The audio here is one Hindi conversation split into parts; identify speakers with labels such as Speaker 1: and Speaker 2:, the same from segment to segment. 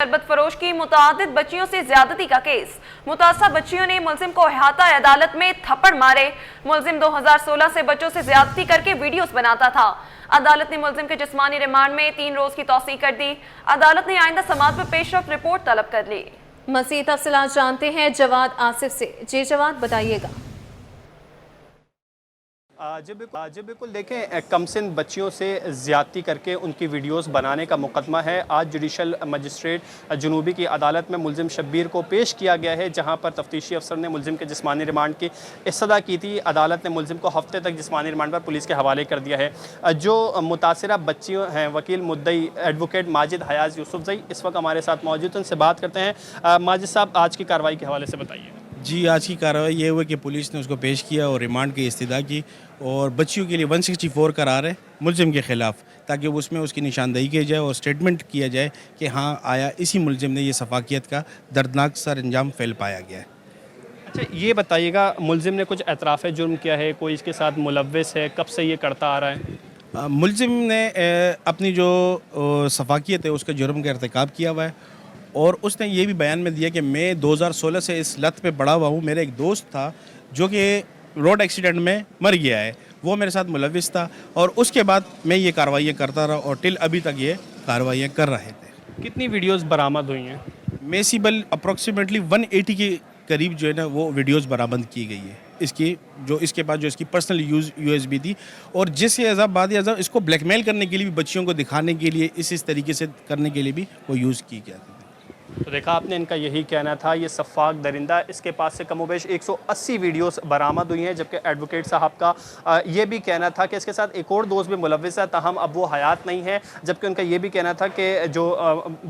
Speaker 1: शरबत फरोश की मुतादिद बच्चियों से ज्यादती का केस। मुतासा बच्चियों ने मुलजिम को अहाता अदालत में थप्पड़ मारे। मुलजिम 2016 से बच्चों से ज्यादती करके वीडियोस बनाता था। अदालत ने मुलजिम के जिस्मानी रिमांड में 3 रोज की तौसीह कर दी। अदालत ने आइंदा समाअत पर पेशरफ रिपोर्ट तलब कर ली।
Speaker 2: मज़ीद तफसीलात जानते हैं जवाद आसिफ से। जी जवाद, बताइएगा।
Speaker 3: जी बिल्कुल देखें, कमसिन बच्चियों से ज़्यादती करके उनकी वीडियोस बनाने का मुकदमा है। आज जुडिशल मजिस्ट्रेट जुनूबी की अदालत में मुलजिम शब्बीर को पेश किया गया है, जहां पर तफ्तीशी अफसर ने मुलजिम के जिस्मानी रिमांड की इस्तदा की थी। अदालत ने मुलजिम को हफ्ते तक जिस्मानी रिमांड पर पुलिस के हवाले कर दिया है। जो मुतासिरा बच्चियों हैं, वकील मुद्दई एडवोकेट माजिद हयाज यूसुफजई इस वक्त हमारे साथ मौजूद, उनसे बात करते हैं। माजिद साहब, आज की कार्रवाई के हवाले से बताइए।
Speaker 4: जी, आज की कार्रवाई ये हुई कि पुलिस ने उसको पेश किया और रिमांड की इस्तदा की और बच्चियों के लिए 164 करार है मुलजिम के ख़िलाफ़, ताकि उसमें उसकी निशानदेही की जाए और स्टेटमेंट किया जाए कि हाँ, आया इसी मुलजिम ने ये सफाकियत का दर्दनाक सर अंजाम फैल पाया गया है।
Speaker 3: अच्छा, ये बताइएगा, मुलजिम ने कुछ एतराफ़ जुर्म किया है, कोई इसके साथ मुलव्विस है, कब से ये करता आ रहा है?
Speaker 4: मुलजिम ने अपनी जो सफाकियत है उसका जुर्म का इर्तिकाब किया हुआ है और उसने ये भी बयान में दिया कि मैं 2016 से इस लत पे पड़ा हुआ हूँ। मेरा एक दोस्त था जो कि रोड एक्सीडेंट में मर गया है, वो मेरे साथ मुलविस था और उसके बाद मैं ये कार्रवाइयाँ करता रहा और टिल अभी तक ये कार्रवाइयाँ कर रहे थे।
Speaker 3: कितनी वीडियोस बरामद हुई हैं?
Speaker 4: मेसिबल अप्रॉक्सीमेटली 180 के करीब जो है ना वो वीडियोस बरामद की गई है। इसके बाद जो इसकी पर्सनल USB थी और जिस बाद इसको ब्लैकमेल करने के लिए भी, बच्चियों को दिखाने के लिए, इस तरीके से करने के लिए भी वो यूज़ की जाती थी।
Speaker 3: तो देखा आपने, इनका यही कहना था। ये सफ़ाक दरिंदा, इसके पास से कमोबेश 180 वीडियोस बरामद हुई हैं, जबकि एडवोकेट साहब का ये भी कहना था कि इसके साथ एक और दोस्त भी मुलविस है, ताहम अब वो हयात नहीं है। जबकि उनका ये भी कहना था कि जो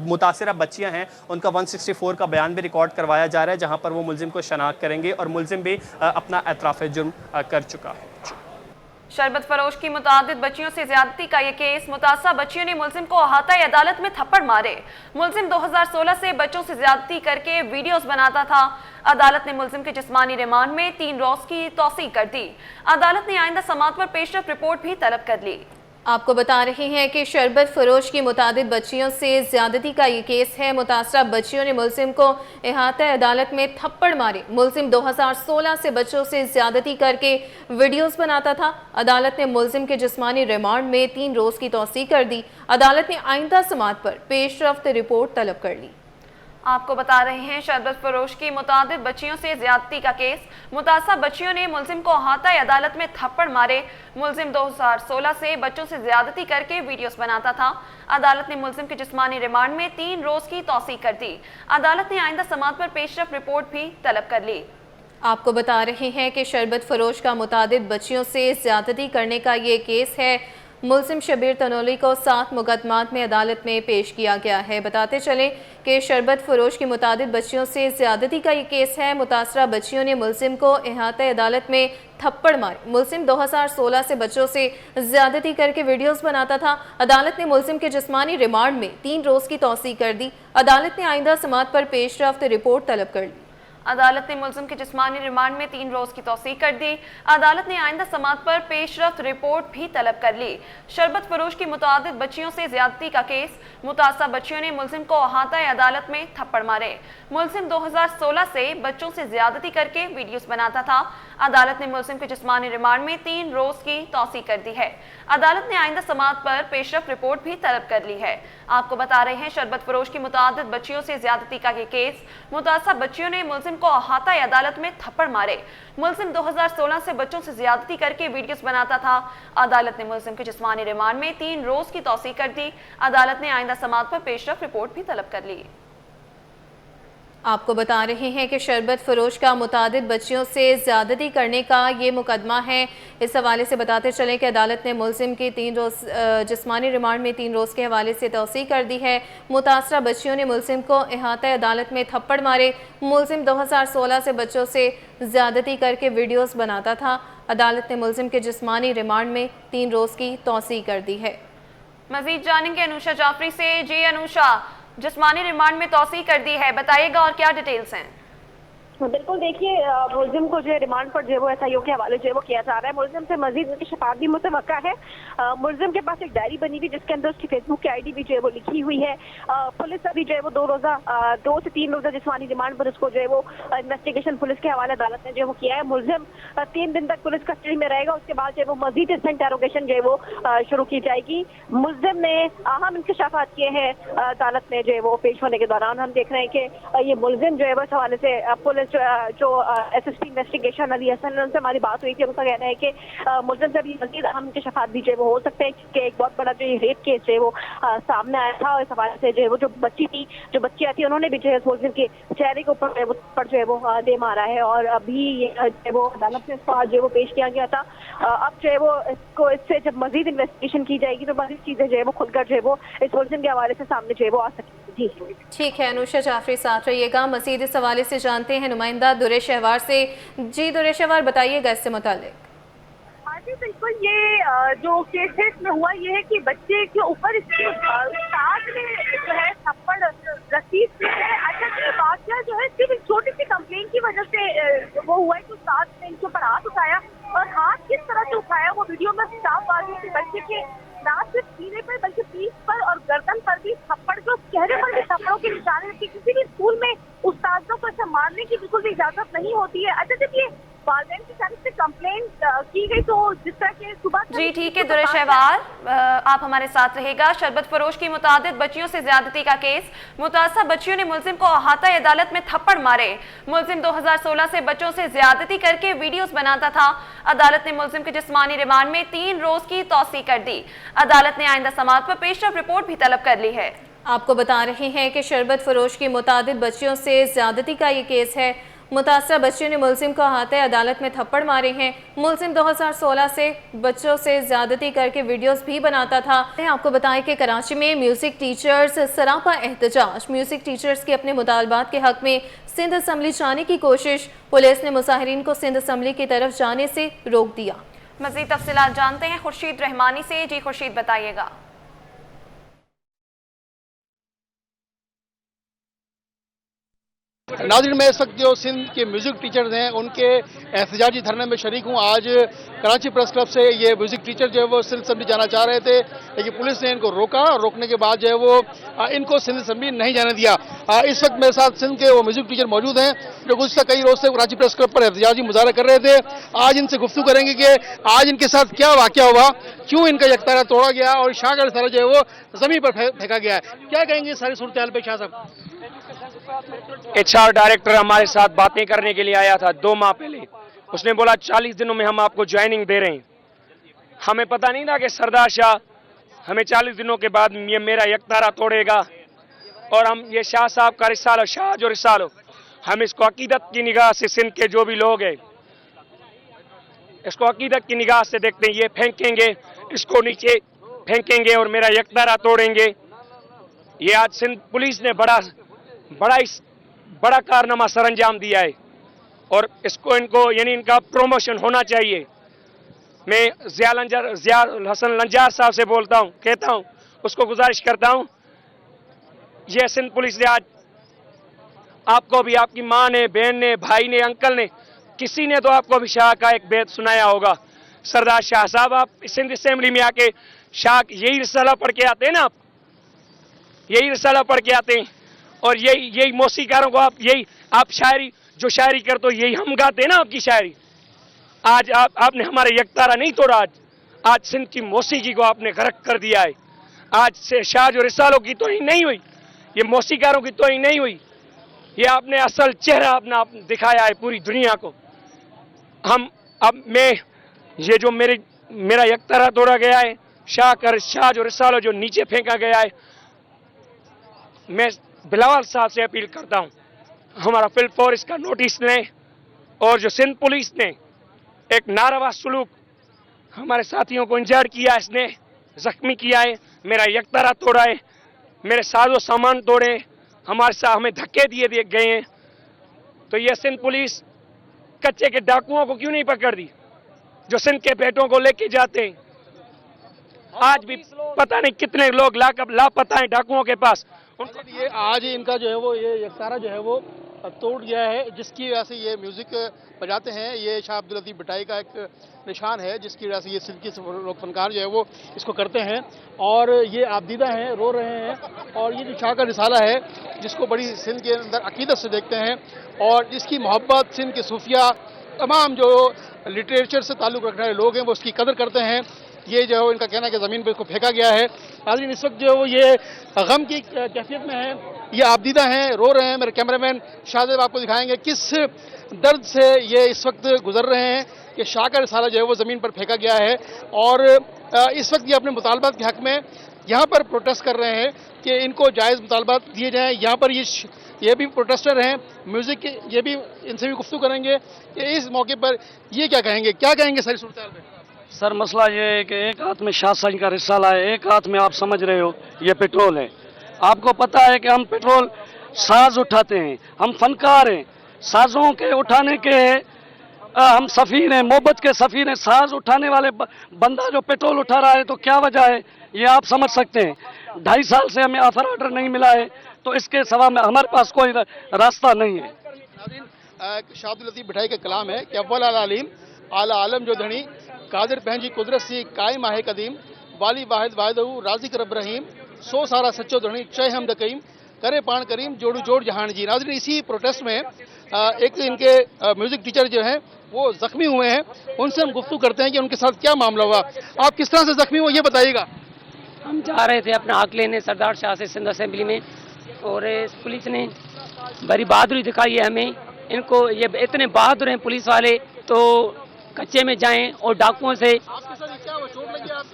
Speaker 3: मुतासिरा बच्चियां हैं उनका 164 का बयान भी रिकॉर्ड करवाया जा रहा है, जहाँ पर वो मुलजिम को शनाख्त करेंगे और मुलजिम भी अपना एतराफ़ जुर्म कर चुका है।
Speaker 1: शरबत फरोश की मुतादिद बच्चियों से ज्यादती का यह केस। मुतासा बच्चियों ने मुलजिम को अहाता अदालत में थप्पड़ मारे। मुलजिम 2016 से बच्चों से ज्यादती करके वीडियोस बनाता था। अदालत ने मुलजिम के जिस्मानी रिमांड में 3 रोज की तौसीह कर दी। अदालत ने आइंदा समाअत पर पेशरफ रिपोर्ट भी तलब कर ली।
Speaker 2: आपको बता रहे हैं कि शरबत फरोश की मुतादिद बच्चियों से ज्यादती का ये केस है। मुतासरा बच्चियों ने मुलजिम को अहाता अदालत में थप्पड़ मारे। मुलजिम 2016 से बच्चों से ज्यादती करके वीडियोस बनाता था। अदालत ने मुलजिम के जिस्मानी रिमांड में 3 रोज की तौसीह कर दी। अदालत ने आइंदा समाअत पर पेशरफ्त रिपोर्ट तलब कर ली।
Speaker 1: आपको बता रहे हैं, शरबत फरोश की मुतादिद बच्चियों से ज्यादती का केस। मुतासा बच्चियों ने मुलजिम को अहाता अदालत में थप्पड़ मारे। मुलजिम 2016 से बच्चों से ज्यादती करके वीडियोस बनाता था। अदालत ने मुलजिम के जिस्मानी रिमांड में 3 रोज की तौसीह कर दी। अदालत ने आइंदा समाअत पर पेशरफ रिपोर्ट भी तलब कर ली।
Speaker 2: आपको बता रहे हैं कि शरबत फरोश का मुतादिद बच्चियों से ज्यादती करने का ये केस है। मुलजिम शब्बीर तनोली को 7 मुकदमात में अदालत में पेश किया गया है। बताते चलें कि शरबत फरोश की मुतादिद बच्चियों से ज्यादती का ये केस है। मुतासरा बच्चियों ने मुलजिम को अहाता अदालत में थप्पड़ मारे। मुलजिम 2016 से बच्चों से ज्यादती करके वीडियोस बनाता था। अदालत ने मुलजिम के जिस्मानी रिमांड में 3 रोज की तौसीह कर दी। अदालत ने आइंदा समाअत पर पेशरफ्त रिपोर्ट तलब कर ली।
Speaker 1: अदालत ने मुलजिम के जिस्मानी रिमांड में 3 रोज की तौसीह कर दी। अदालत ने आइंदा समाअत पर पेशरफ्त रिपोर्ट भी तलब कर ली। शरबत फरोश की मुतादिद बच्चियों से ज्यादती का केस। मुतासा बच्चियों ने मुलजिम को अहाता अदालत में थप्पड़ मारे। मुलजिम 2016 से बच्चों से ज्यादती करके वीडियोस बनाता था। अदालत ने मुलजिम के जिस्मानी रिमांड में 3 रोज की तौसीह कर दी है। अदालत ने आइंदा समाअत पर पेशरफ रिपोर्ट भी तलब कर ली है। आपको बता रहे हैं, शरबत फरोश की मुतादिद बच्चियों से ज्यादती का ये केस। मुतासा बच्चियों ने मुलजिम को अहाता अदालत में थप्पड़ मारे। मुलजिम 2016 से बच्चों से ज्यादती करके वीडियोस बनाता था। अदालत ने मुलजिम के जिस्मानी रिमांड में 3 रोज की तौसीह कर दी। अदालत ने आइंदा समाअत पर पेशरफ रिपोर्ट भी तलब कर ली।
Speaker 2: आपको बता रहे हैं कि शरबत फरोश का मुतादिद बच्चियों से ज्यादती करने का ये मुकदमा है। इस हवाले से बताते चलें कि अदालत ने मुलजिम की 3 रोज़ जिस्मानी रिमांड में 3 रोज़ के हवाले से तौसीह कर दी है। मुतासरा बच्चियों ने मुलजिम को अहाता अदालत में थप्पड़ मारे। मुलजिम 2016 से बच्चों से ज्यादती करके वीडियोस बनाता था। अदालत ने मुलजिम के जिस्मानी रिमांड में 3 रोज़ की तौसीह कर दी है।
Speaker 1: मजीद जानेंगे अनुषा जाफरी से। जी अनुषा, जिस्मानी रिमांड में तौसीह कर दी है, बताइएगा और क्या डिटेल्स हैं?
Speaker 5: बिल्कुल, देखिए मुलजिम को जो है रिमांड पर जो है वो एसआईओ के हवाले जो है वो किया जा रहा है। मुलजिम से मजीद उनकी शफात भी मुतवक्का है। मुलजिम के पास एक डायरी बनी हुई जिसके अंदर उसकी फेसबुक की आईडी भी जो है वो लिखी हुई है। पुलिस अभी जो है वो 2 से 3 रोजा जिस्मानी रिमांड पर उसको जो है वो इन्वेस्टिगेशन पुलिस के हवाले अदालत ने जो है वो किया है। मुलजिम 3 दिन तक पुलिस कस्टडी में रहेगा। उसके बाद जो है वो मजीद इससे इंटेरोगेशन जो है वो शुरू की जाएगी। मुलजिम ने अहम इंकशाफात किए हैं अदालत में जो है वो पेश होने के दौरान। हम देख रहे हैं कि ये मुलजिम जो है वो इस हवाले से पुलिस जो एसएसपी इन्वेस्टिगेशन अली हसन, उनसे हमारी बात हुई थी। उनका कहना है कि मुलजिम से भी मजीद अहम इंकशाफात भी जो है वो हो सकते हैं, क्योंकि एक बहुत बड़ा जो ये रेप केस जो है वो सामने आया था। और इस हवाले से जो है वो जो बच्चियां थी उन्होंने भी जो है मुलजिम के चेहरे के ऊपर जो है वो दे मारा है। और अभी जो है वो अदालत में इसको आज जो है वो पेश किया गया था। अब जो है वो इसको इससे जब मजीद इन्वेस्टिगेशन की जाएगी तो मजीद चीजें जो है वो खुलकर जो है वो इस मुलजिम के हवाले से सामने जो है वो आ सकेगी। जी
Speaker 2: ठीक है, अनुषा जाफरी साथ रहिएगा। मजीद इस हवाले से जानते हैं नुमाइंदा दुरे शहवार से। जी दुरे शहवार, बताइएगा इससे मुताल्लिक।
Speaker 5: हाँ जी बिल्कुल, ये जो केसेस में हुआ ये है कि बच्चे के ऊपर इसके उस्ताद ने जो है थप्पड़ रसीद की है। अच्छा, ये वाकया जो है सिर्फ एक छोटी सी कंप्लेन की वजह से वो हुआ है कि उस्ताद ने इनके ऊपर हाथ उठाया, और हाथ किस तरह से उठाया वो वीडियो में साफ आ गई कि बच्चे के ना सिर्फ सीने पर बल्कि पीठ पर और गर्दन पर भी थप्पड़, जो चेहरे पर भी थप्पड़ों के निशान है। किसी भी स्कूल में उस्तादों को ऐसा मारने की बिल्कुल भी इजाजत नहीं होती है। अच्छा, जब ये वालिदैन की तरफ से कंप्लेंट की गई तो जिस तरह के सुबह
Speaker 1: जी ठीक है दुरे शहवार, आप हमारे साथ रहेगा। शरबत फरोश की मुतादिद बच्चियों से ज्यादती का केस। मुतासा बच्चियों ने मुलजिम को अहाता अदालत में थप्पड़ मारे। मुलजिम 2016 से बच्चों से ज्यादती करके वीडियोस बनाता था। अदालत ने मुलजिम के जिस्मानी रिमांड में 3 रोज की तौसीक कर दी। अदालत ने आइंदा समाअत पर पेशरफ रिपोर्ट भी तलब कर ली है।
Speaker 2: आपको बता रहे हैं कि शरबत फरोश की मुतादिद बच्चियों से ज्यादती का ये केस है। मुतासरा बच्चे ने मुलजिम को अहाते अदालत में थप्पड़ मारे हैं। मुलजिम 2016 से बच्चों से ज्यादती करके वीडियोस भी बनाता था। आपको बताएं कि कराची में म्यूजिक टीचर्स सरापा एहतजाज। म्यूजिक टीचर्स के अपने मुतालबात के हक में सिंध असम्बली जाने की कोशिश। पुलिस ने मुजाहिरीन को सिंध असम्बली की तरफ जाने से रोक दिया।
Speaker 1: मजीद तफसीलात जानते हैं खुर्शीद रहमानी से। जी खुर्शीद, बताइएगा।
Speaker 6: नाज़रीन, मैं इस वक्त जो सिंध के म्यूज़िक टीचर्स हैं उनके एहतजाजी धरने में शरीक हूँ। आज कराची प्रेस क्लब से ये म्यूज़िक टीचर जो है वो सिंध असम्बली जाना चाह रहे थे, लेकिन पुलिस ने इनको रोका। रोकने के बाद जो है वो इनको सिंध असम्बली नहीं जाने दिया। इस वक्त मेरे साथ सिंध के वो म्यूज़िक टीचर मौजूद हैं जो गुज़श्ता कई रोज़ से कराची प्रेस क्लब पर एहतजाजी मुजाहरा कर रहे थे। आज इनसे गुफ्तगू करेंगे कि आज इनके साथ क्या वाक़या हुआ, क्यों इनका यकतारा तोड़ा गया और शाह का रिसाला जो है वो ज़मीन पर फेंका गया है। क्या कहेंगे सारी सूरत हाल पे शाह साहब?
Speaker 7: HR डायरेक्टर हमारे साथ बातें करने के लिए आया था 2 माह पहले। उसने बोला 40 दिनों में हम आपको ज्वाइनिंग दे रहे हैं। हमें पता नहीं था कि सरदार शाह हमें 40 दिनों के बाद ये मेरा यकतारा तोड़ेगा। और हम ये शाह साहब का रिसालो, शाह जो रिसालो, हम इसको अकीदत की निगाह से, सिंध के जो भी लोग हैं इसको अकीदत की निगाह से देखते हैं। ये फेंकेंगे, इसको नीचे फेंकेंगे और मेरा यकतारा तोड़ेंगे। ये आज सिंध पुलिस ने बड़ा कारनामा सरंजाम दिया है और इसको इनको यानी इनका प्रमोशन होना चाहिए। मैं ज़िया हसन लंजार साहब से बोलता हूँ, कहता हूँ, उसको गुजारिश करता हूँ, ये सिंध पुलिस ने आज आपको भी, आपकी माँ ने, बहन ने, भाई ने, अंकल ने, किसी ने तो आपको भी शाह का एक बेत सुनाया होगा। सरदार शाह साहब, आप सिंध असेंबली में आके शाह यही रिसाला पढ़ के आते हैं ना, यही रिसाला पढ़ के आते हैं और यही मौसीकारों को आप शायरी, जो शायरी करते हो यही हम गाते हैं ना आपकी शायरी। आज आपने हमारे यकतारा नहीं तोड़ा। आज सिंध की मौसीकी को आपने गरक कर दिया है। आज से शाह जो रिसालों की तौहीन नहीं हुई, ये मौसीकारों की तौहीन नहीं हुई, ये आपने असल चेहरा अपना दिखाया है पूरी दुनिया को। मैं ये जो मेरा यकतारा तोड़ा गया है, शाह जो रिसालो जो नीचे फेंका गया है, मैं बिलावल साहब से अपील करता हूं, हमारा फील्ड फोर्स का नोटिस लें और जो सिंध पुलिस ने एक नारवा सलूक हमारे साथियों को इंजर्ड किया, इसने जख्मी किया है, मेरा यकतारा तोड़ा है, मेरे साजो सामान तोड़े, हमारे साथ हमें धक्के दिए गए हैं। तो ये सिंध पुलिस कच्चे के डाकुओं को क्यों नहीं पकड़ दी जो सिंध के बेटों को लेके जाते हैं? आज भी पता नहीं कितने लोग लापता हैं डाकुओं के पास।
Speaker 6: ये आज इनका जो है वो ये यकतारा जो है वो तोड़ गया है, जिसकी वजह से ये म्यूज़िक बजाते हैं। ये शाह अब्दुल लतीफ़ भटाई का एक निशान है, जिसकी वजह से ये सिंध के लोक फनकार जो है वो इसको करते हैं। और ये आबदीदा हैं, रो रहे हैं। और ये जो शाह का रिसाला है, जिसको बड़ी सिंध के अंदर अकीदत से देखते हैं और जिसकी मोहब्बत सिंध के सूफिया, तमाम जो लिटरेचर से ताल्लुक़ रखने वाले लोग हैं वो उसकी कदर करते हैं। ये जो है इनका कहना है कि ज़मीन पर इसको फेंका गया है। नाज़रीन, इस वक्त जो है वो ये गम की कैफियत में है, ये आबदीदा हैं, रो रहे हैं। मेरे कैमरामैन शाहजेब आपको दिखाएंगे किस दर्द से ये इस वक्त गुजर रहे हैं कि शाह का रिसाला जो है वो ज़मीन पर फेंका गया है। और इस वक्त ये अपने मुतालबात के हक़ में यहाँ पर प्रोटेस्ट कर रहे हैं कि इनको जायज़ मुतालबात दिए जाएँ। यहाँ पर ये भी प्रोटेस्टर हैं, म्यूज़िक के, ये भी इनसे भी गुफ्तगू करेंगे कि इस मौके पर ये क्या कहेंगे सारी सूरत में।
Speaker 8: सर, मसला ये है कि एक हाथ में शाह साईं का रिसाला है, एक हाथ में आप समझ रहे हो ये पेट्रोल है। आपको पता है कि हम पेट्रोल साज उठाते हैं, हम फनकार हैं, साजों के उठाने के हम सफ़ीर हैं, मोहब्बत के सफ़ीर हैं। साज उठाने वाले बंदा जो पेट्रोल उठा रहा है तो क्या वजह है ये आप समझ सकते हैं। 2.5 साल से हमें ऑफर ऑर्डर नहीं मिला है, तो इसके सिवा में हमारे पास कोई रास्ता नहीं है।
Speaker 6: शाह अब्दुल लतीफ़ भटाई का कलाम है कि अव्वल आलिम आला आलम जो धनी कादिर पहंजी कुदरत सी कायम आहे कदीम वाली वाहिद वाहिदहू राज़िक रब रहीम सो सारा सच्चो धनी चय हमद कईम करे पान करीम जोड़ू जोड़ जहान जी। नाज़रीन, इसी प्रोटेस्ट में एक इनके म्यूज़िक टीचर जो हैं वो ज़ख्मी हुए हैं। उनसे हम गुफ्तगू करते हैं कि उनके साथ क्या मामला हुआ। आप किस तरह से ज़ख्मी हुए ये बताइएगा।
Speaker 9: हम जा रहे थे अपना हक लेने सरदार शाह से सिंध असेंबली में, और पुलिस ने बड़ी बहादुरी दिखाई है हमें। इनको ये इतने बहादुर हैं पुलिस वाले, तो कच्चे में जाएं और डाकुओं से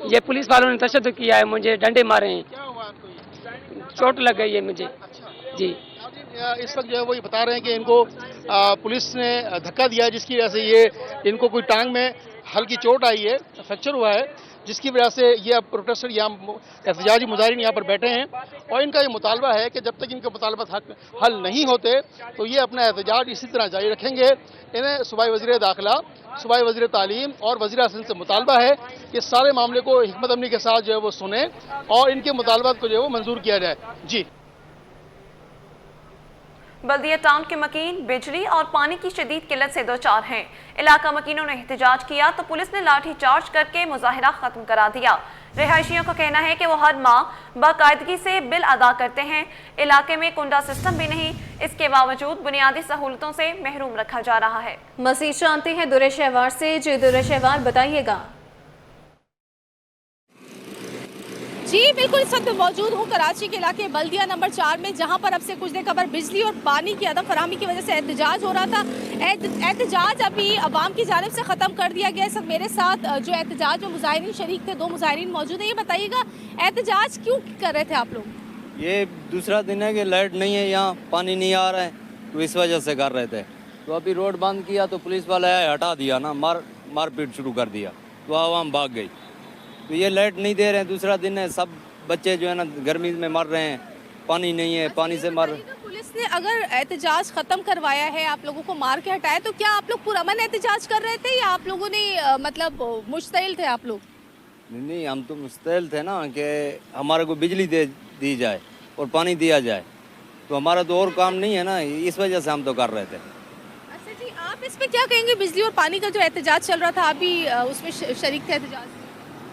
Speaker 9: ये पुलिस वालों ने तशद्दुद किया है, मुझे डंडे मारे हैं, चोट लग गई है मुझे जी।
Speaker 6: इस वक्त जो है वो ये बता रहे हैं कि इनको पुलिस ने धक्का दिया, जिसकी वजह से ये इनको कोई टांग में हल्की चोट आई है, फ्रैक्चर हुआ है, जिसकी वजह से ये अब प्रोटेस्टर यहाँ एहतजाजी मुजाहिरीन यहाँ पर बैठे हैं। और इनका ये मुतालबा है कि जब तक इनके मुतालबात हल नहीं होते तो ये अपना एहतजाज इसी तरह जारी रखेंगे। इन्हें सूबाई वज़ीर दाखिला, सूबाई वज़ीर तालीम और वज़ीर आज़म से मुतालबा है कि सारे मामले को हिकमत अमनी के साथ जो है वो सुने और इनके मुतालबात को जो है वो मंजूर किया जाए जी।
Speaker 1: बल्दिया टाउन के मकीन बिजली और पानी की शदीद किल्लत से दो चार हैं। इलाका मकीनों ने एहतजाज किया तो पुलिस ने लाठी चार्ज करके मुजाहिरा खत्म करा दिया। रिहायशियों का कहना है कि वो हर माह बाकायदगी से बिल अदा करते हैं। इलाके में कुंडा सिस्टम भी नहीं, इसके बावजूद बुनियादी सहूलतों से महरूम रखा जा रहा है।
Speaker 2: मज़ीद जानते हैं दुर्रे शहवार से। जी दुर्रे शहवार, बताइएगा।
Speaker 10: जी बिल्कुल, इस वक्त मौजूद हूँ कराची के इलाके बल्दिया नंबर 4 में, जहाँ पर अब से कुछ देर कबल बिजली और पानी की अदम फराहमी की वजह से एहतजाज हो रहा था। एहतजाज अभी अवाम की जानिब से ख़त्म कर दिया गया। सब मेरे साथ जो एहतजाज में मुजाहिरीन शरीक थे, 2 मुजाहिरीन मौजूद हैं। ये बताइएगा एहतजाज क्यों कर रहे थे आप लोग?
Speaker 11: ये दूसरा दिन है कि लाइट नहीं है, यहाँ पानी नहीं आ रहा है, तो इस वजह से कर रहे थे। तो अभी रोड बंद किया तो पुलिस वाले हटा दिया ना, मारपीट शुरू कर दिया, तो आवाम भाग गई। तो ये लाइट नहीं दे रहे हैं, दूसरा दिन है, सब बच्चे जो है ना गर्मी में मर रहे हैं, पानी नहीं है, पानी से मर।
Speaker 10: पुलिस ने अगर एहतजाज खत्म करवाया है, आप लोगों को मार के हटाया, तो क्या आप लोग पुरअमन एहतजाज कर रहे थे या आप लोगों ने मतलब मुश्तइल थे आप लोग?
Speaker 11: नहीं, हम तो मुश्तइल थे ना कि हमारे को बिजली दी जाए और पानी दिया जाए, तो हमारा तो और काम नहीं है ना, इस वजह से हम तो कर रहे थे।
Speaker 10: अच्छा जी, आप इस पे क्या कहेंगे? बिजली और पानी का जो एहतजाज चल रहा था, अभी उसमें शरीक थे एहतजाज?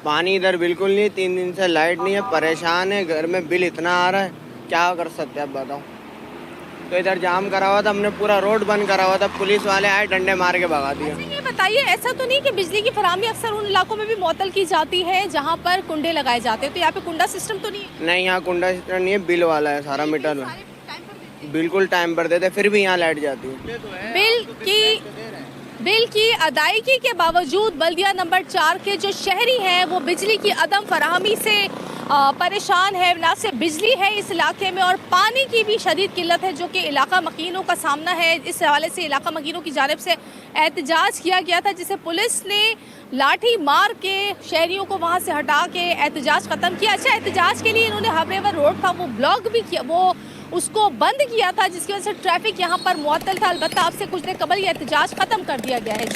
Speaker 12: पानी इधर बिल्कुल नहीं, 3 दिन से लाइट नहीं है, परेशान है, घर में बिल इतना आ रहा है, क्या कर सकते हैं अब बताओ। तो इधर जाम करा हुआ था, हमने पूरा रोड बंद करा हुआ था, पुलिस वाले आए डंडे मार के भगा दिया।
Speaker 10: अच्छा ये बताइए, ऐसा तो नहीं कि बिजली की फराहमी अक्सर उन इलाकों में भी मुअत्तल की जाती है जहाँ पर कुंडे लगाए जाते हैं, तो यहाँ पे कुंडा सिस्टम तो नहीं है?
Speaker 12: नहीं, यहाँ कुंडा सिस्टम नहीं है, बिल वाला है सारा मीटर, बिल्कुल टाइम पर देते, फिर भी यहाँ लाइट जाती है।
Speaker 10: बिल की अदायगी के बावजूद बल्दिया नंबर 4 के जो शहरी हैं वो बिजली की अदम फराहमी से परेशान है। ना सिर्फ बिजली है इस इलाके में, और पानी की भी शदीद किल्लत है, जो कि इलाका मकीनों का सामना है। इस हवाले से इलाका मकीनों की जानिब से एहतजाज किया गया था, जिसे पुलिस ने लाठी मार के शहरियों को वहाँ से हटा के एहतजाज ख़त्म किया। अच्छा, एहतजाज के लिए इन्होंने हवेवर रोड था वो ब्लॉक भी किया, वो उसको बंद किया था, जिसकी वजह से ट्रैफिक यहाँ पर मुअत्तल था। अलबत्ता अब से कुछ देर कबल ये एहतजाज ख़त्म कर दिया गया है।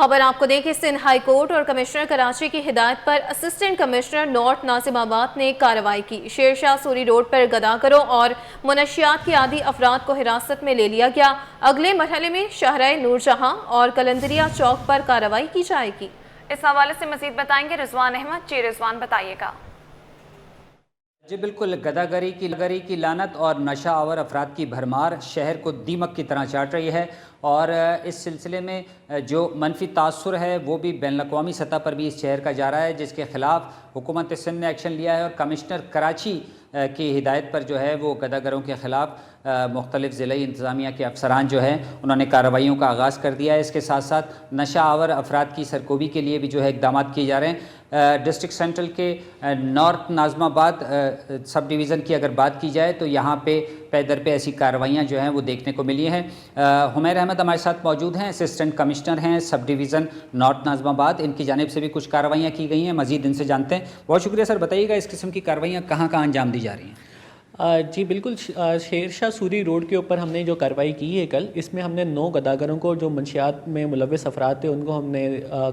Speaker 2: खबर आपको दें कि सिंध हाई कोर्ट और कमिश्नर कराची की हिदायत पर असिस्टेंट कमिश्नर नॉर्थ नाजिमाबाद ने कार्रवाई की। शेरशाह सूरी रोड पर गदागरों और मुनशियात के आदि अफराद को हिरासत में ले लिया गया। अगले मरहले में शहराए नूरजहां और कलंदरिया चौक पर कार्रवाई की जाएगी।
Speaker 1: इस हवाले से मजीद बताएंगे रिजवान अहमद। जी रिजवान, बताइएगा।
Speaker 13: जी बिल्कुल, गदागरी की लानत और नशा आवर अफराद की भरमार शहर को दीमक की तरह चाट रही है और इस सिलसिले में जो मनफी तासुर है वो भी बैनुल-अक़वामी सतह पर भी इस शहर का जा रहा है, जिसके ख़िलाफ़ हुकूमत सिंध ने एक्शन लिया है और कमिश्नर कराची की हिदायत पर जो है वो गदागरों के ख़िलाफ़ मुख्तलिफ़ ज़िली इंतज़ामिया के अफसरान जो हैं उन्होंने कार्रवाइयों का आगाज़ कर दिया है। इसके साथ साथ नशा आवर अफराद की सरकोबी के लिए भी जो है इक़दाम किए जा रहे हैं। डिस्ट्रिक्ट सेंट्रल के नॉर्थ नाज़माबाद सब डिवीज़न की अगर बात की जाए तो यहाँ पे दर पे ऐसी कार्रवाइयाँ जो हैं वो देखने को मिली हैं। हुमैर अहमद हमारे साथ मौजूद हैं, असिस्टेंट कमिश्नर हैं सब डिवीज़न नॉर्थ नाज़माबाद। इनकी जानिब से भी कुछ कार्रवाइयाँ की गई हैं, मज़ीद इनसे जानते हैं। बहुत शुक्रिया सर, बताइएगा इस किस्म की कार्रवाइयाँ कहाँ कहाँ अंजाम दी जा रही हैं?
Speaker 14: जी बिल्कुल, शेरशाह सूरी रोड के ऊपर हमने जो कार्रवाई की है कल, इसमें हमने 9 गदागरों को जो मंशियात में मुलव्वस अफराद थे उनको हमने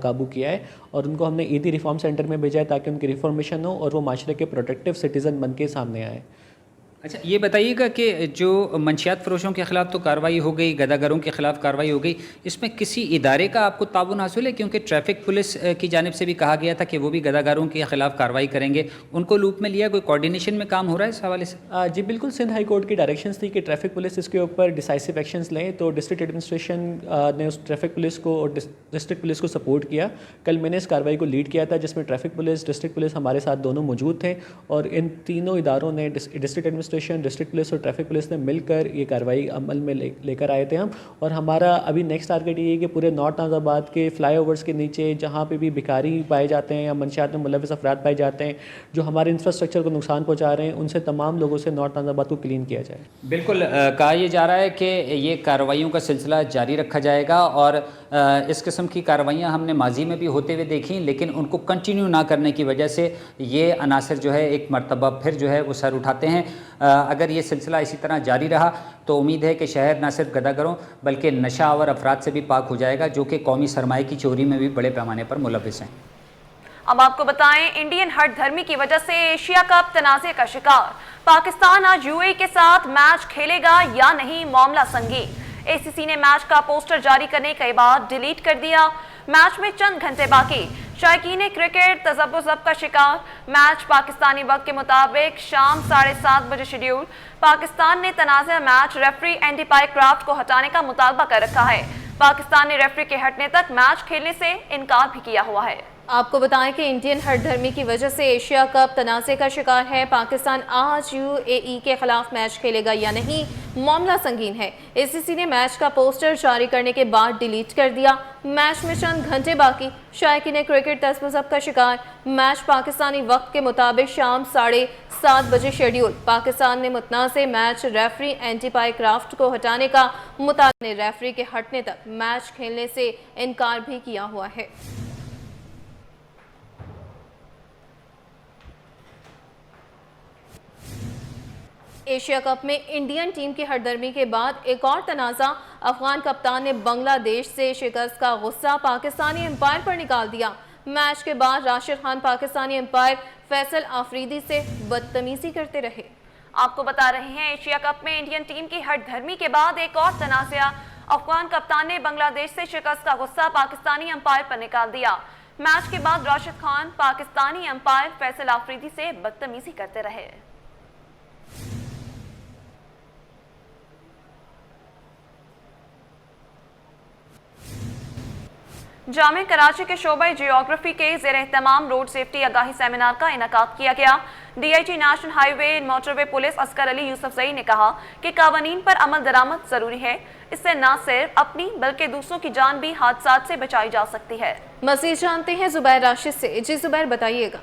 Speaker 14: काबू किया है और उनको हमने ईदी रिफॉर्म सेंटर में भेजा है ताकि उनकी रिफॉर्मेशन हो और वो माशरे के प्रोटेक्टिव सिटीज़न बन के सामने आए।
Speaker 13: अच्छा, ये बताइएगा कि जो मंशियात फरोशों के ख़िलाफ़ तो कार्रवाई हो गई, गदागरों के ख़िलाफ़ कार्रवाई हो गई, इसमें किसी इदारे का आपको ताउन हासिल है? क्योंकि ट्रैफिक पुलिस की जानिब से भी कहा गया था कि वो भी गदागरों के ख़िलाफ़ कार्रवाई करेंगे, उनको लूप में लिया, कोई कोऑर्डिनेशन में काम हो रहा है इस हवाले से?
Speaker 14: जी बिल्कुल, सिंध हाई कोर्ट की डायरेक्शंस थी कि ट्रैफिक पुलिस इसके ऊपर डिसाइसिव एक्शंस लें, तो डिस्ट्रिक्ट एडमिनिस्ट्रेशन ने उस ट्रैफिक पुलिस को और डिस्ट्रिक्ट पुलिस को सपोर्ट किया। कल मैंने इस कार्रवाई को लीड किया था जिसमें ट्रैफिक पुलिस, डिस्ट्रिक्ट पुलिस हमारे साथ दोनों मौजूद थे और इन तीनों इदारों ने डिस्ट्रिक्ट एडमिनिस्ट्रेशन, डिस्ट्रिक्ट पुलिस और ट्रैफिक पुलिस ने मिलकर ये कार्रवाई अमल में लेकर आए थे हम। और हमारा अभी नेक्स्ट टारगेट ये है कि पूरे नॉर्थ नाज़ाबाद के फ्लाईओवर्स के नीचे जहाँ पे भी भिखारी पाए जाते हैं या मंशियात में मुलव्वस अफराद पाए जाते हैं जो हमारे इंफ्रास्ट्रक्चर को नुकसान पहुँचा रहे हैं, उनसे तमाम लोगों से नॉर्थ नाज़ाबाद को क्लीन किया जाए।
Speaker 13: बिल्कुल, कहा यह जा रहा है कि ये कार्रवाइयों का सिलसिला जारी रखा जाएगा और इस किस्म की कार्रवाइयाँ हमने माजी में भी होते हुए देखी, लेकिन उनको कंटिन्यू ना करने की वजह से ये अनासर जो है एक मरतबा फिर जो है वो सर उठाते हैं। अगर ये सिलसिला इसी तरह जारी रहा तो उम्मीद है कि शहर न सिर्फ गदागरों बल्कि नशा आवर अफराद से भी पाक हो जाएगा जो कि कौमी सरमाए की चोरी में भी बड़े पैमाने पर मुलव्विस हैं।
Speaker 1: अब आपको बताएं, इंडियन हट धर्मी की वजह से एशिया कप तनाज़े का शिकार। पाकिस्तान आज यूएई के साथ मैच खेलेगा या नहीं, मामला संगीन। एसीसी ने मैच का पोस्टर जारी करने के बाद डिलीट कर दिया। मैच में चंद घंटे बाकी, शायकीन क्रिकेट तज़ब्बुज़ब का शिकार। मैच पाकिस्तानी वक्त के मुताबिक शाम 7:30 बजे शेड्यूल। पाकिस्तान ने तनाज़ा मैच रेफरी एंडी पाइक्राफ्ट को हटाने का मुतालबा कर रखा है। पाकिस्तान ने रेफरी के हटने तक मैच खेलने से इनकार भी किया हुआ है।
Speaker 2: आपको बताएं कि इंडियन हट धर्मी की वजह से एशिया कप तनाज़े का शिकार है। पाकिस्तान आज यूएई के खिलाफ मैच खेलेगा या नहीं, मामला संगीन है। एसीसी ने मैच का पोस्टर जारी करने के बाद डिलीट कर दिया। मैच में चंद घंटे बाकी, शायकीन क्रिकेट तज़ब्बुज़ब का शिकार। मैच पाकिस्तानी वक्त के मुताबिक शाम 7:30 बजे शेड्यूल। पाकिस्तान ने मुतनाज़े मैच रेफरी एंटी पाइक्राफ्ट को हटाने का मुतालबा, रेफरी के हटने तक मैच खेलने से इनकार भी किया हुआ है। एशिया कप में इंडियन टीम की हरदर्मी के बाद एक और तनाज़ा। अफगान कप्तान ने बांग्लादेश से शिकस्त का गुस्सा पाकिस्तानी एम्पायर पर निकाल दिया। मैच के बाद राशिद खान पाकिस्तानी एम्पायर फैसल आफरीदी से बदतमीजी करते रहे।
Speaker 1: आपको बता रहे हैं, एशिया कप में इंडियन टीम की हरदर्मी के बाद एक और तनाज़ा। अफगान कप्तान ने बांग्लादेश से शिकस्त का गुस्सा पाकिस्तानी एम्पायर पर निकाल दिया। मैच के बाद राशिद खान पाकिस्तानी एम्पायर फैसल आफरीदी से बदतमीजी करते रहे। जामे कराची के शोबे जियोग्राफी के ज़ेर एहतमाम रोड सेफ्टी आगाही सेमिनार का इनेकाद किया गया। DIG national highway motorway police Oscar Ali Yousafzai ने कहा कि कानून पर अमल दरामद जरूरी है। इससे न सिर्फ अपनी बल्कि दूसरों की जान भी हादसात से बचाई जा सकती है।
Speaker 2: मज़ीद जानते हैं जुबैर राशिद से। जी जुबैर, बताइएगा।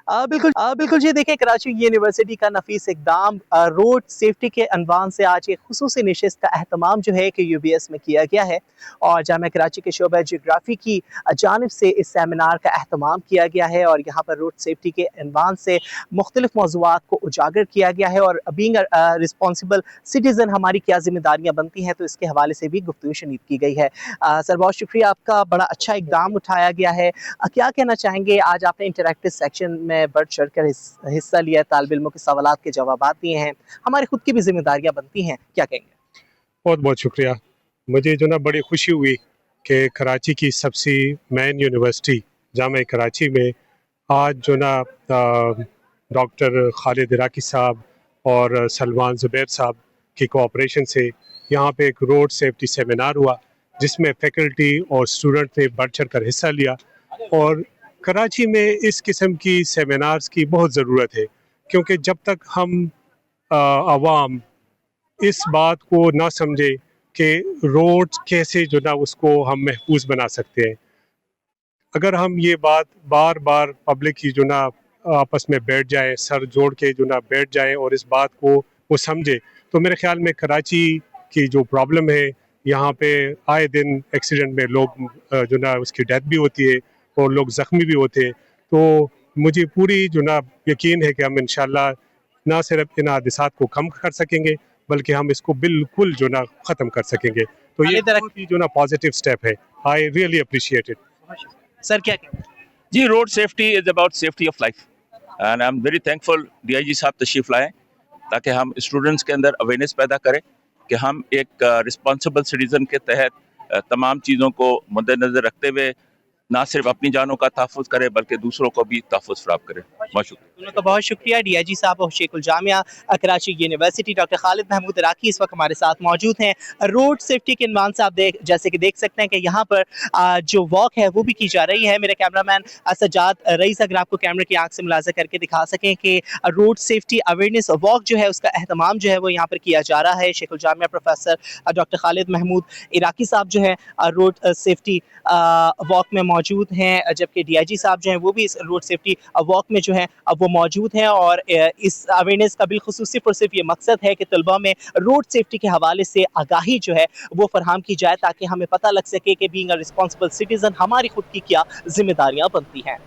Speaker 15: बिल्कुल जी, देखें कराची यूनिवर्सिटी का नफीस इकदाम रोड सेफ्टी के अनवान से आज एक खुसूसी नशिस्त का अहतमाम जो है कि UBS में किया गया है और जामिया कराची के शोबा जियोग्राफी की जानिब से इस सेमिनार का अहतमाम किया गया है और यहाँ पर रोड सेफ्टी के अनवान से मुख्तलिफ मौज़ूआत को उजागर किया गया है और बीइंग रिस्पॉन्सिबल सिटीज़न हमारी क्या जिम्मेदारियाँ बनती हैं, तो इसके हवाले से भी गुफ्तगू शनीद की गई है। सर बहुत शुक्रिया आपका, बड़ा अच्छा इकदाम उठाया गया है। क्या कहना चाहेंगे, आज आपने इंटरैक्टिव सेक्शन में बढ़ चढ़ कर हिस्सा लिया, तालिब इल्मों के सवालात के जवाबात दिए हैं, हमारी खुद की भी जिम्मेदारियां बनती हैं, क्या कहेंगे?
Speaker 16: बहुत बहुत शुक्रिया। मुझे जो ना बड़ी खुशी हुई कि कराची की सबसे मेन यूनिवर्सिटी जामिया कराची में आज जो ना डॉक्टर खालिद इराकी साहब और सलमान ज़ुबैर साहब की कोऑपरेशन से यहाँ पे एक रोड सेफ्टी सेमिनार हुआ जिसमें फैकल्टी और स्टूडेंट ने बढ़ चढ़ कर हिस्सा लिया। और कराची में इस किस्म की सेमिनार्स की बहुत ज़रूरत है, क्योंकि जब तक हम आवाम इस बात को ना समझे कि रोड कैसे जो ना उसको हम महफूज बना सकते हैं, अगर हम ये बात बार बार पब्लिक की जो ना आपस में बैठ जाए, सर जोड़ के जो ना बैठ जाए और इस बात को वो समझे, तो मेरे ख्याल में कराची की जो प्रॉब्लम है, यहाँ पे आए दिन एक्सीडेंट में लोग जो ना उसकी डेथ भी होती है और लोग ज़ख्मी भी होते हैं। तो मुझे पूरी जो ना यकीन है कि हम इंशाल्लाह ना सिर्फ इन हादसात को कम कर सकेंगे बल्कि हम इसको बिल्कुल जो ना ख़त्म कर सकेंगे। तो ये बहुत ही जो ना पॉजिटिव स्टेप है। I really appreciate it.
Speaker 15: Sir क्या कहेंगे?
Speaker 17: जी, road safety is about safety of life and I am very thankful DIG साहब तशरीफ़ लाएँ ताकि हम स्टूडेंट्स के अंदर अवेयरनेस पैदा करें कि हम एक रिस्पॉन्सिबल सिटीज़न के तहत तमाम चीज़ों को मद्देनज़र रखते हुए ना सिर्फ अपनी जानों का तहफ़्फ़ुज़ करें बल्कि दूसरों को भी तहफ़्फ़ुज़ फ़राहम करें। बहुत शुक्रिया।
Speaker 15: तो बहुत शुक्रिया। DIG साहब और शेखुल जामिया कराची यूनिवर्सिटी डॉक्टर खालिद महमूद इराकी इस वक्त हमारे साथ मौजूद हैं। रोड सेफ्टी के इन्वान से आप जैसे कि देख सकते हैं कि यहाँ पर जो वॉक है वो भी की जा रही है। मेरे कैमरामैन सज्जाद रईस अगर आपको कैमरे की आंख से मुलाजा करके दिखा सकें कि रोड सेफ्टी अवेयरनेस वॉक जो है उसका अहतमाम जो है वो यहाँ पर किया जा रहा है। शेखुल जामिया प्रोफेसर डॉक्टर खालिद महमूद इराकी साहब जो है रोड सेफ्टी वॉक में मौजूद हैं, जबकि DIG साहब जो हैं वो भी इस रोड सेफ्टी वॉक में जो है अब वो मौजूद हैं। और इस अवेयरनेस का बिलखुसूस सिर्फ और सिर्फ ये मकसद है कि तलबा में रोड सेफ्टी के हवाले से आगाही जो है वो फरहम की जाए ताकि हमें पता लग सके कि बीइंग अ रिस्पॉन्सिबल सिटीज़न हमारी खुद की क्या जिम्मेदारियाँ बनती हैं।